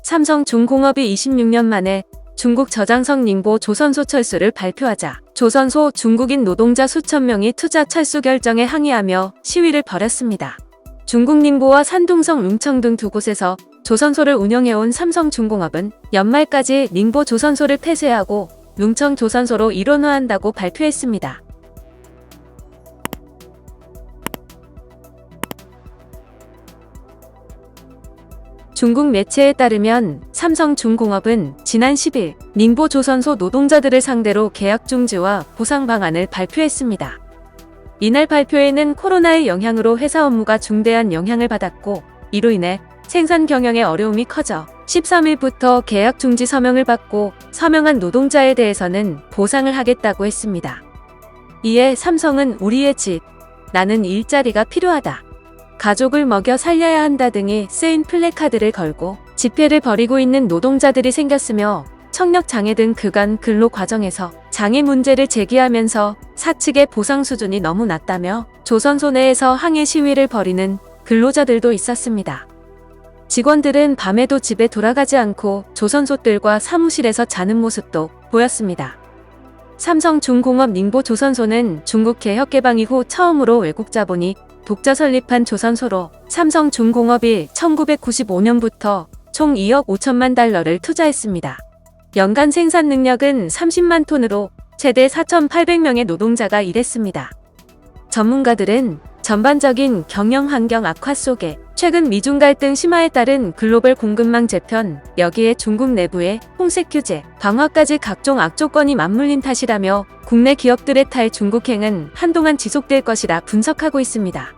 삼성중공업이 26년 만에 중국 저장성 닝보 조선소 철수를 발표하자 조선소 중국인 노동자 수천 명이 투자 철수 결정에 항의하며 시위를 벌였습니다. 중국 닝보와 산둥성 룽청 등 두 곳에서 조선소를 운영해온 삼성중공업은 연말까지 닝보 조선소를 폐쇄하고 룽청 조선소로 일원화한다고 발표했습니다. 중국 매체에 따르면 삼성중공업은 지난 10일 닝보 조선소 노동자들을 상대로 계약 중지와 보상 방안을 발표했습니다. 이날 발표에는 코로나의 영향으로 회사 업무가 중대한 영향을 받았고 이로 인해 생산 경영의 어려움이 커져 13일부터 계약 중지 서명을 받고 서명한 노동자에 대해서는 보상을 하겠다고 했습니다. 이에 삼성은 우리의 집, 나는 일자리가 필요하다, 가족을 먹여 살려야 한다 등이 쓰인 플래카드를 걸고 집회를 벌이고 있는 노동자들이 생겼으며 청력장애 등 그간 근로 과정에서 장애 문제를 제기하면서 사측의 보상 수준이 너무 낮다며 조선소 내에서 항의 시위를 벌이는 근로자들도 있었습니다. 직원들은 밤에도 집에 돌아가지 않고 조선소들과 사무실에서 자는 모습도 보였습니다. 삼성중공업 닝보 조선소는 중국 개혁 개방 이후 처음으로 외국 자본이 독자 설립한 조선소로 삼성중공업이 1995년부터 총 2억 5천만 달러를 투자했습니다. 연간 생산 능력은 30만 톤으로 최대 4,800명의 노동자가 일했습니다. 전문가들은 전반적인 경영 환경 악화 속에 최근 미중 갈등 심화에 따른 글로벌 공급망 재편, 여기에 중국 내부의 홍색 규제, 방화까지 각종 악조건이 맞물린 탓이라며 국내 기업들의 탈중국행은 한동안 지속될 것이라 분석하고 있습니다.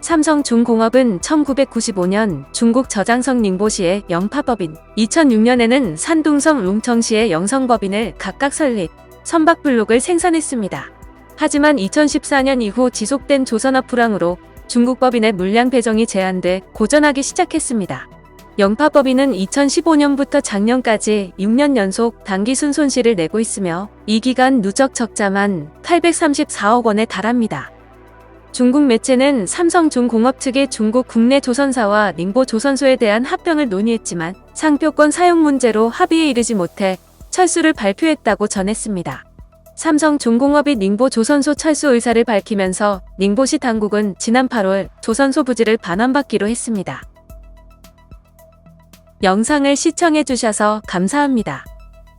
삼성중공업은 1995년 중국 저장성 닝보시의 영파법인, 2006년에는 산둥성 룽청시의 영성법인을 각각 설립, 선박블록을 생산했습니다. 하지만 2014년 이후 지속된 조선업 불황으로 중국 법인의 물량 배정이 제한돼 고전하기 시작했습니다. 영파법인은 2015년부터 작년까지 6년 연속 단기 순손실을 내고 있으며 이 기간 누적 적자만 834억 원에 달합니다. 중국 매체는 삼성중공업 측이 중국 국내 조선사와 닝보 조선소에 대한 합병을 논의했지만 상표권 사용 문제로 합의에 이르지 못해 철수를 발표했다고 전했습니다. 삼성중공업이 닝보 조선소 철수 의사를 밝히면서 닝보시 당국은 지난 8월 조선소 부지를 반환받기로 했습니다. 영상을 시청해주셔서 감사합니다.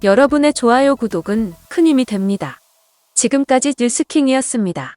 여러분의 좋아요, 구독은 큰 힘이 됩니다. 지금까지 뉴스킹이었습니다.